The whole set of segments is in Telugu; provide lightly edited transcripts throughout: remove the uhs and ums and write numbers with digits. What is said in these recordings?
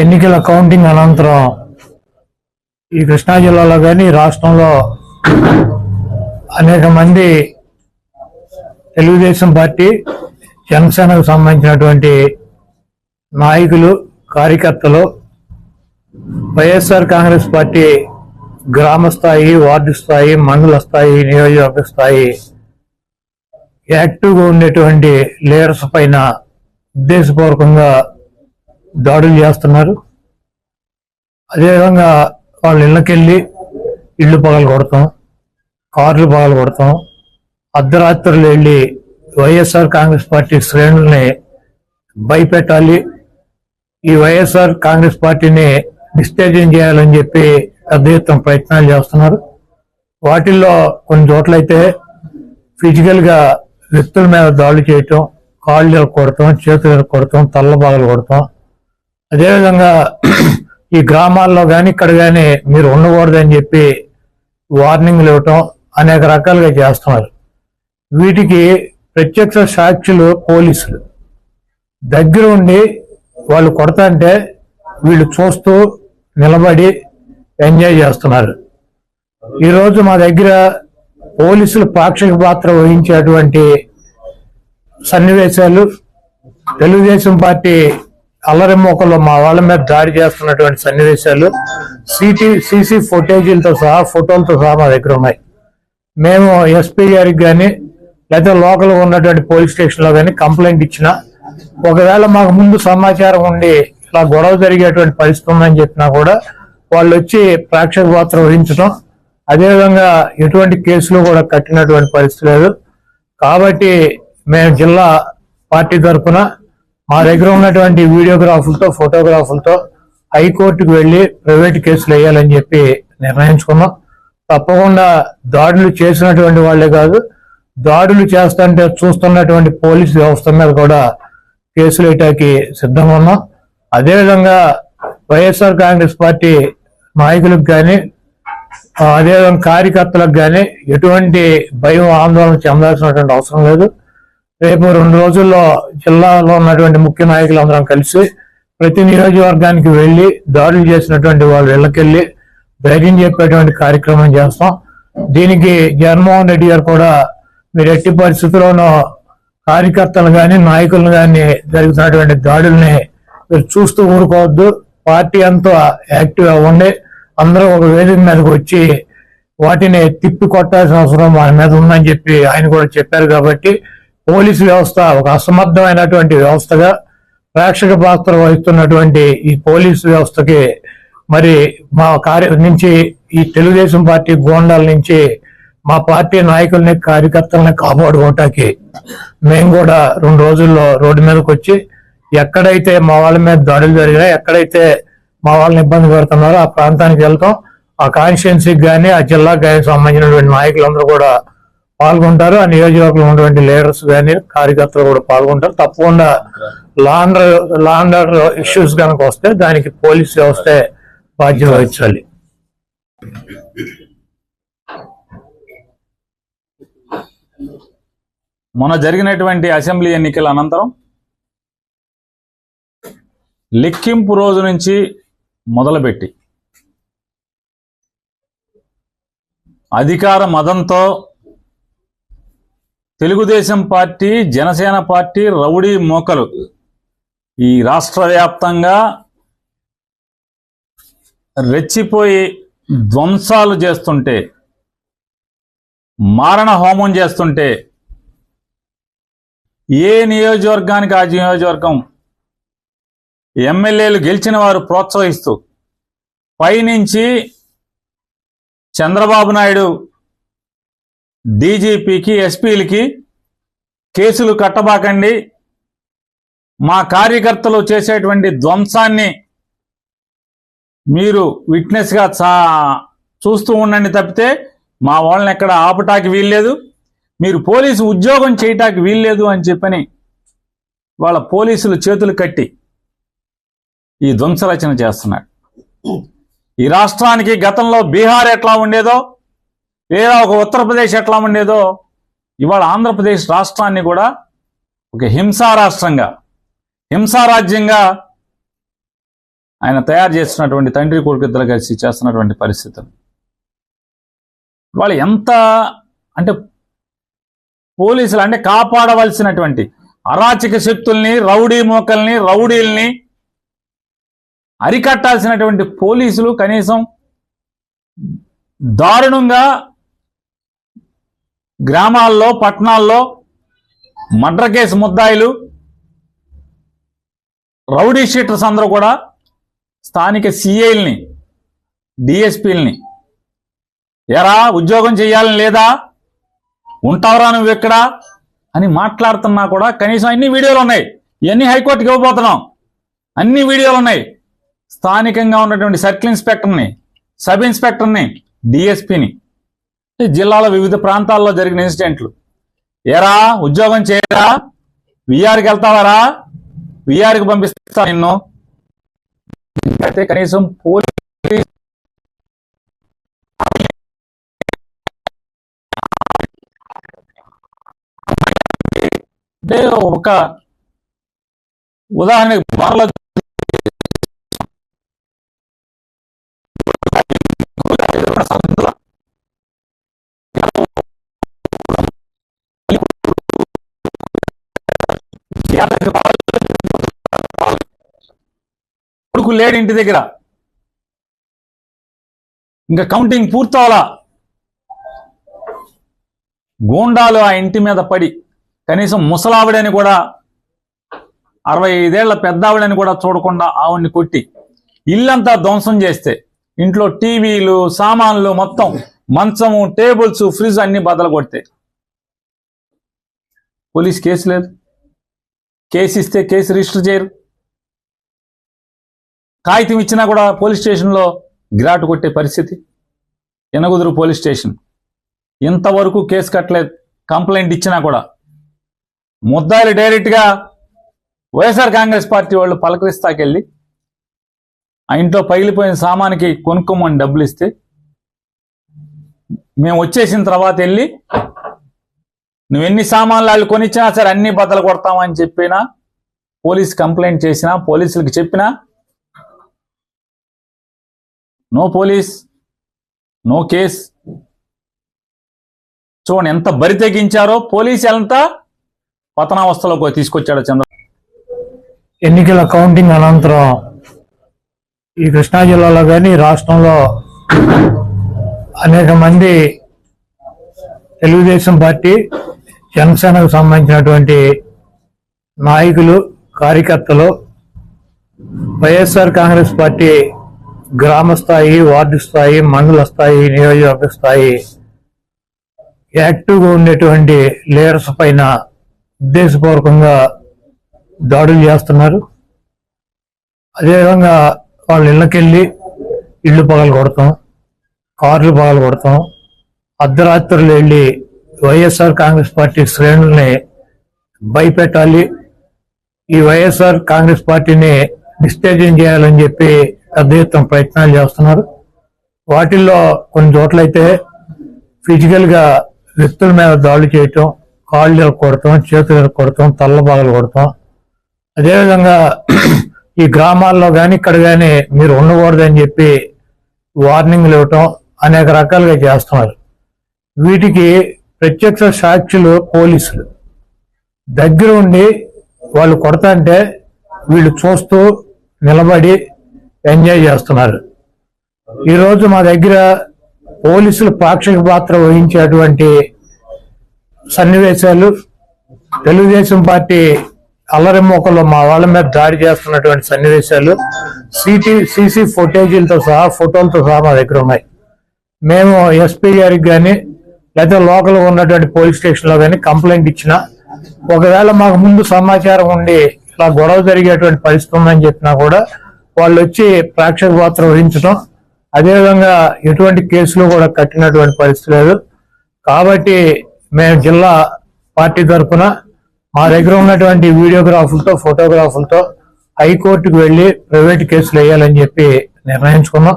ఎన్నికల కౌంటింగ్ అనంతరం ఈ కృష్ణా జిల్లాలో కానీ రాష్ట్రంలో అనేక మంది తెలుగుదేశం పార్టీ జనసేనకు సంబంధించినటువంటి నాయకులు కార్యకర్తలు వైఎస్ఆర్ కాంగ్రెస్ పార్టీ గ్రామ స్థాయి, వార్డు స్థాయి, మండల స్థాయి, నియోజకవర్గ స్థాయి యాక్టివ్గా ఉండేటువంటి లీడర్స్ పైన ఉద్దేశపూర్వకంగా దాడులు చేస్తున్నారు. అదేవిధంగా వాళ్ళ ఇళ్ళకెళ్ళి ఇళ్ళు పగలు కొడతాం, కార్లు పగలు కొడతాం, అర్ధరాత్రులు వెళ్ళి వైఎస్ఆర్ కాంగ్రెస్ పార్టీ శ్రేణుల్ని భయపెట్టాలి, ఈ వైఎస్ఆర్ కాంగ్రెస్ పార్టీని డిస్టేజన్ చేయాలని చెప్పి పెద్ద ఎత్తున ప్రయత్నాలు చేస్తున్నారు. వాటిల్లో కొన్ని చోట్లయితే ఫిజికల్ గా వ్యక్తుల మీద దాడులు చేయటం, కాళ్ళు కొడతాం, చేతులు కొడతాం, తల్ల బాగలు కొడతాం. అదేవిధంగా ఈ గ్రామాల్లో కానీ ఇక్కడ కానీ మీరు ఉండకూడదని చెప్పి వార్నింగ్లు ఇవ్వటం అనేక రకాలుగా చేస్తున్నారు. వీటికి ప్రత్యక్ష సాక్షులు పోలీసులు దగ్గర ఉండి వాళ్ళు కొడతాంటే వీళ్ళు చూస్తూ నిలబడి ఎంజాయ్ చేస్తున్నారు. ఈరోజు మా దగ్గర పోలీసులు పాక్షిక పాత్ర వహించేటువంటి సన్నివేశాలు, తెలుగుదేశం పార్టీ అల్లరిమోకల్లో మా వాళ్ళ మీద దాడి చేస్తున్నటువంటి సన్నివేశాలు సీసీ ఫుటేజీలతో సహా, ఫోటోలతో సహా మా దగ్గర ఉన్నాయి. మేము ఎస్పీ గారికి కానీ లేదా లోకల్ ఉన్నటువంటి పోలీస్ స్టేషన్లో కానీ కంప్లైంట్ ఇచ్చినా, ఒకవేళ మాకు ముందు సమాచారం ఉండి ఇలా గొడవ జరిగేటువంటి పరిస్థితి ఉందని చెప్పినా కూడా వాళ్ళు వచ్చి ప్రేక్షక పాత్ర వహించడం, అదేవిధంగా ఎటువంటి కేసులు కూడా కట్టినటువంటి పరిస్థితి లేదు. కాబట్టి మేము జిల్లా పార్టీ తరఫున మా దగ్గర ఉన్నటువంటి వీడియోగ్రాఫులతో, ఫోటోగ్రాఫులతో హైకోర్టుకు వెళ్ళి ప్రైవేట్ కేసులు వేయాలని చెప్పి నిర్ణయించుకున్నాం. తప్పకుండా దాడులు చేసినటువంటి వాళ్లే కాదు, దాడులు చేస్తుంటే చూస్తున్నటువంటి పోలీసు వ్యవస్థ మీద కూడా కేసులు వేయటానికి సిద్ధంగా ఉన్నాం. అదేవిధంగా వైఎస్ఆర్ కాంగ్రెస్ పార్టీ నాయకులకు కానీ అదేవిధంగా కార్యకర్తలకు కానీ ఎటువంటి భయం, ఆందోళన చెందాల్సినటువంటి అవసరం లేదు. రేపు 2 రోజుల్లో జిల్లాలో ఉన్నటువంటి ముఖ్య నాయకులందరం కలిసి ప్రతి నియోజకవర్గానికి వెళ్లి దాడులు చేసినటువంటి వాళ్ళు ఇళ్ళకెళ్ళి ధైర్యం చెప్పేటువంటి కార్యక్రమం చేస్తాం. దీనికి జగన్మోహన్ రెడ్డి గారు కూడా మీరు ఎట్టి పరిస్థితుల్లోనూ కార్యకర్తలు కానీ నాయకులను కానీ జరుగుతున్నటువంటి దాడుల్ని మీరు చూస్తూ ఊరుకోవద్దు, పార్టీ అంతా యాక్టివ్గా ఉండి అందరూ ఒక వేదిక మీదకి వచ్చి వాటిని తిప్పి కొట్టాల్సిన అవసరం మన మీద ఉందని చెప్పి ఆయన కూడా చెప్పారు. కాబట్టి పోలీసు వ్యవస్థ ఒక అసమర్థమైనటువంటి వ్యవస్థగా ప్రేక్షక పాత్ర వహిస్తున్నటువంటి ఈ పోలీసు వ్యవస్థకి మరి మా నుంచి ఈ తెలుగుదేశం పార్టీ గోండాల నుంచి మా పార్టీ నాయకుల్ని, కార్యకర్తలని కాపాడుకోవటానికి మేము కూడా 2 రోజుల్లో రోడ్డు మీదకి వచ్చి ఎక్కడైతే మా వాళ్ళ మీద దాడులు జరిగినాయి, ఎక్కడైతే మా వాళ్ళని ఇబ్బంది పెడుతున్నారో ఆ ప్రాంతానికి వెళ్తాం. ఆ కాన్స్టిట్యున్సీకి కానీ ఆ జిల్లాకు కానీ సంబంధించినటువంటి నాయకులందరూ కూడా పాల్గొంటారు. ఆ నియోజకవర్గంలో ఉన్నటువంటి లీడర్స్ కానీ కార్యకర్తలు కూడా పాల్గొంటారు. తప్పకుండా లా అండ్ ఆర్డర్ ఇష్యూస్ కనుక వస్తే దానికి పోలీస్ వ్యవస్థే బాధ్యత వహించాలి. మొన్న జరిగినటువంటి అసెంబ్లీ ఎన్నికల అనంతరం లెక్కింపు రోజు నుంచి మొదలుపెట్టి అధికార మదంతో Telugu Desam party, Janasena party rowdy మోకలు ఈ రాష్ట్ర వ్యాప్తంగా రెచ్చిపోయి ధ్వంసాలు చేస్తుంటే, మారణ హోమం చేస్తుంటే ఏ నియోజకవర్గానికి ఆ నియోజకవర్గం ఎమ్మెల్యేలు గెలిచిన వారు ప్రోత్సహిస్తూ పైనుంచి చంద్రబాబు నాయుడు డీజీపీకి, ఎస్పీలకి కేసులు కట్టబాకండి, మా కార్యకర్తలు చేసేటువంటి ధ్వంసాన్ని మీరు విట్నెస్గా చూస్తూ ఉండండి తప్పితే మా వాళ్ళని ఎక్కడ ఆపటానికి వీల్లేదు, మీరు పోలీసు ఉద్యోగం చేయటానికి వీల్లేదు అని చెప్పని వాళ్ళ పోలీసులు చేతులు కట్టి ఈ ధ్వంసరచన చేస్తున్నాడు. ఈ రాష్ట్రానికి గతంలో బీహార్ ఎట్లా ఉండేదో, లేదా ఒక ఉత్తరప్రదేశ్ ఎట్లా ఉండేదో, ఇవాళ ఆంధ్రప్రదేశ్ రాష్ట్రాన్ని కూడా ఒక హింసా రాష్ట్రంగా, హింసారాజ్యంగా ఆయన తయారు చేస్తున్నటువంటి తండ్రి కొడుకు ఇద్దరు కలిసి చేస్తున్నటువంటి పరిస్థితులు. వాళ్ళు ఎంత అంటే పోలీసులు అంటే కాపాడవలసినటువంటి అరాచక శక్తుల్ని, రౌడీ మోకల్ని, రౌడీల్ని అరికట్టాల్సినటువంటి పోలీసులు కనీసం దారుణంగా గ్రామాల్లో, పట్టణాల్లో మర్డర్ కేసు ముద్దాయిలు, రౌడీ షీటర్స్ అందరూ కూడా స్థానిక సిఐల్ని, డిఎస్పీలని ఎరా ఉద్యోగం చేయాలని లేదా, ఉంటావరా నువ్వు ఎక్కడ అని మాట్లాడుతున్నా కూడా కనీసం అన్ని వీడియోలు ఉన్నాయి. ఇవన్నీ హైకోర్టుకి ఇవ్వబోతున్నాం. అన్ని వీడియోలు ఉన్నాయి. స్థానికంగా ఉన్నటువంటి సర్కిల్ ఇన్స్పెక్టర్ని, సబ్ ఇన్స్పెక్టర్ని, డిఎస్పీని, జిల్లాలో వివిధ ప్రాంతాల్లో జరిగిన ఇన్సిడెంట్లు. ఎరా ఉద్యోగం చేయరా, విఆర్కి వెళ్తావారా, విఆర్కి పంపిస్తా నిన్ను. అయితే కనీసం పోలీస్ అంటే ఒక ఉదాహరణకి బాగా కొడుకు లేడు ఇంటి దగ్గర, ఇంకా కౌంటింగ్ పూర్తవలా, గూండాలు ఆ ఇంటి మీద పడి కనీసం ముసలావిడని కూడా, 65 ఏళ్ల పెద్దావిడని కూడా చూడకుండా ఆవిడ్ని కొట్టి ఇల్లంతా ధ్వంసం చేస్తే, ఇంట్లో టీవీలు, సామాన్లు మొత్తం, మంచము, టేబుల్స్, ఫ్రిడ్జ్ అన్ని బద్దలు కొడితే పోలీస్ కేసు లేదు. కేసు ఇస్తే కేసు రిజిస్టర్ చేయరు. కాగితం ఇచ్చినా కూడా పోలీస్ స్టేషన్లో గిరాటు కొట్టే పరిస్థితి. ఎనగుదురు పోలీస్ స్టేషన్ ఇంతవరకు కేసు కట్టలేదు. కంప్లైంట్ ఇచ్చినా కూడా ముద్దాయిలు డైరెక్ట్గా వైఎస్ఆర్ కాంగ్రెస్ పార్టీ వాళ్ళు పలకరిస్తాకెళ్ళి ఆ ఇంట్లో పగిలిపోయిన సామానికి కొనుక్కోమని డబ్బులు ఇస్తే, మేము వచ్చేసిన తర్వాత వెళ్ళి నువ్వెన్ని సామాన్లు వాళ్ళు కొనిచ్చినా సరే అన్ని బద్దలు కొడతామని చెప్పినా, పోలీస్ కంప్లైంట్ చేసినా, పోలీసులకు చెప్పినా నో పోలీస్, నో కేస్. చూడండి ఎంత బరి తెగించారో. పోలీసు ఎంత పతనావస్థలోకి తీసుకొచ్చాడో చంద్ర. ఎన్నికల కౌంటింగ్ అనంతరం ఈ కృష్ణా జిల్లాలో కానీ రాష్ట్రంలో అనేక మంది తెలుగుదేశం పార్టీ, జనసేనకు సంబంధించినటువంటి నాయకులు, కార్యకర్తలు వైఎస్ఆర్ కాంగ్రెస్ పార్టీ గ్రామ స్థాయి, వార్డు స్థాయి, మండల స్థాయి, నియోజకవర్గ స్థాయి యాక్టివ్గా ఉండేటువంటి లీడర్స్ పైన ఉద్దేశపూర్వకంగా దాడులు చేస్తున్నారు. అదేవిధంగా వాళ్ళ ఇళ్ళకెళ్ళి ఇళ్ళు పగలు కొడతాం, కార్లు పగలు కొడతాం, అర్ధరాత్రులు వెళ్ళి వైఎస్ఆర్ కాంగ్రెస్ పార్టీ శ్రేణుల్ని భయపెట్టాలి, ఈ వైఎస్ఆర్ కాంగ్రెస్ పార్టీని డిస్టేజం చేయాలని చెప్పి పెద్ద ఎత్తున ప్రయత్నాలు చేస్తున్నారు. వాటిల్లో కొన్ని చోట్లయితే ఫిజికల్గా వ్యక్తుల మీద దాడులు చేయటం, కాళ్ళు కొడతాం, చేతులు కొడతాం, తల్ల బాగలు కొడతాం. అదేవిధంగా ఈ గ్రామాల్లో కానీ ఇక్కడ కానీ మీరు ఉండకూడదని చెప్పి వార్నింగ్లు ఇవ్వటం అనేక రకాలుగా చేస్తున్నారు. వీటికి ప్రత్యక్ష సాక్షులు పోలీసులు దగ్గర ఉండి వాళ్ళు కొడతాంటే వీళ్ళు చూస్తూ నిలబడి ఎంజాయ్ చేస్తున్నారు. ఈరోజు మా దగ్గర పోలీసులు పాక్షిక పాత్ర వహించేటువంటి సన్నివేశాలు, తెలుగుదేశం పార్టీ అల్లరి మోకల్లో మా వాళ్ళ మీద దాడి చేస్తున్నటువంటి సన్నివేశాలు సీసీ ఫుటేజీలతో సహా, ఫోటోలతో సహా మా దగ్గర ఉన్నాయి. మేము ఎస్పీ గారికి కానీ లేకపోతే లోకల్గా ఉన్నటువంటి పోలీస్ స్టేషన్లో కానీ కంప్లైంట్ ఇచ్చినా, ఒకవేళ మాకు ముందు సమాచారం ఉండి ఇలా గొడవ జరిగేటువంటి పరిస్థితి ఉందని చెప్పినా కూడా వాళ్ళు వచ్చి ప్రేక్షక పాత్ర వహించడం, అదేవిధంగా ఎటువంటి కేసులు కూడా కట్టినటువంటి పరిస్థితి లేదు. కాబట్టి మేము జిల్లా పార్టీ తరఫున మా దగ్గర ఉన్నటువంటి వీడియోగ్రాఫులతో, ఫోటోగ్రాఫులతో హైకోర్టుకు వెళ్ళి ప్రైవేట్ కేసులు వేయాలని చెప్పి నిర్ణయించుకున్నాం.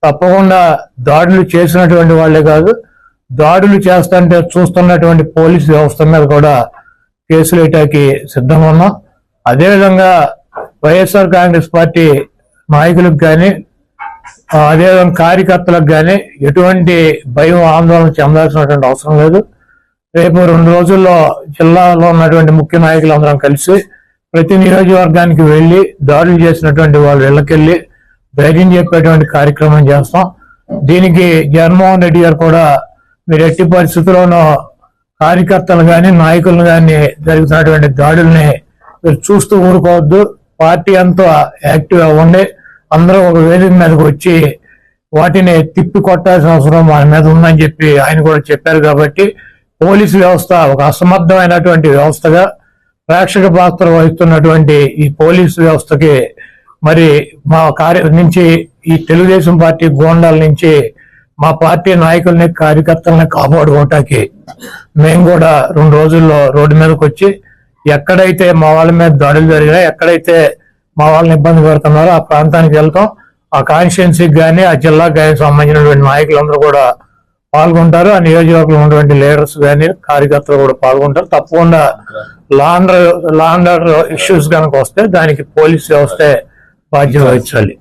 తప్పకుండా దాడులు చేసినటువంటి వాళ్లే కాదు, దాడులు చేస్తుంటే చూస్తున్నటువంటి పోలీసు వ్యవస్థ మీద కూడా కేసులు వేయటానికి సిద్ధంగా ఉన్నాం. అదేవిధంగా వైఎస్ఆర్ కాంగ్రెస్ పార్టీ నాయకులకు కానీ అదేవిధంగా కార్యకర్తలకు కానీ ఎటువంటి భయం ఆందోళన చెందాల్సినటువంటి అవసరం లేదు. రేపు 2 రోజుల్లో జిల్లాలో ఉన్నటువంటి ముఖ్య నాయకులందరం కలిసి ప్రతి నియోజకవర్గానికి వెళ్లి దాడులు చేసినటువంటి వాళ్ళ ఇళ్లకెళ్లి ధైర్యం చెప్పేటువంటి కార్యక్రమం చేస్తాం. దీనికి జగన్మోహన్ రెడ్డి గారు కూడా మీరు ఎట్టి పరిస్థితుల్లోనూ కార్యకర్తలు కానీ నాయకులను కానీ జరుగుతున్నటువంటి దాడుల్ని మీరు చూస్తూ ఊరుకోవద్దు. పార్టీ అంతా యాక్టివ్ అవ్వండి. అందరూ ఒక వేదిక మీదకి వచ్చి వాటిని తిప్పి కొట్టాల్సిన అవసరం మన మీద ఉందని చెప్పి ఆయన కూడా చెప్పారు. కాబట్టి పోలీసు వ్యవస్థ ఒక అసమర్థమైనటువంటి వ్యవస్థగా ప్రేక్షక పాత్ర వహిస్తున్నటువంటి ఈ పోలీసు వ్యవస్థకి మరి మా నుంచి ఈ తెలుగుదేశం పార్టీ గోండాల నుంచి మా పార్టీ నాయకుల్ని కార్యకర్తల్ని కాపాడుకోవటానికి మేము కూడా 2 రోజుల్లో రోడ్డు మీదకి వచ్చి ఎక్కడైతే మా వాళ్ళ మీద దాడులు జరిగినాయి, ఎక్కడైతే మా వాళ్ళని ఇబ్బంది పెడుతున్నారో ఆ ప్రాంతానికి వెళ్తాం. ఆ కాన్స్టిట్యున్సీకి కానీ ఆ జిల్లాకు కానీ సంబంధించినటువంటి నాయకులందరూ కూడా పాల్గొంటారు. ఆ నియోజకవర్గంలో ఉన్నటువంటి లీడర్స్ కానీ కార్యకర్తలు కూడా పాల్గొంటారు. తప్పకుండా లాండర్ ఇష్యూస్ కనుక వస్తే దానికి పోలీస్ వ్యవస్థే బాధ్యత వహించాలి.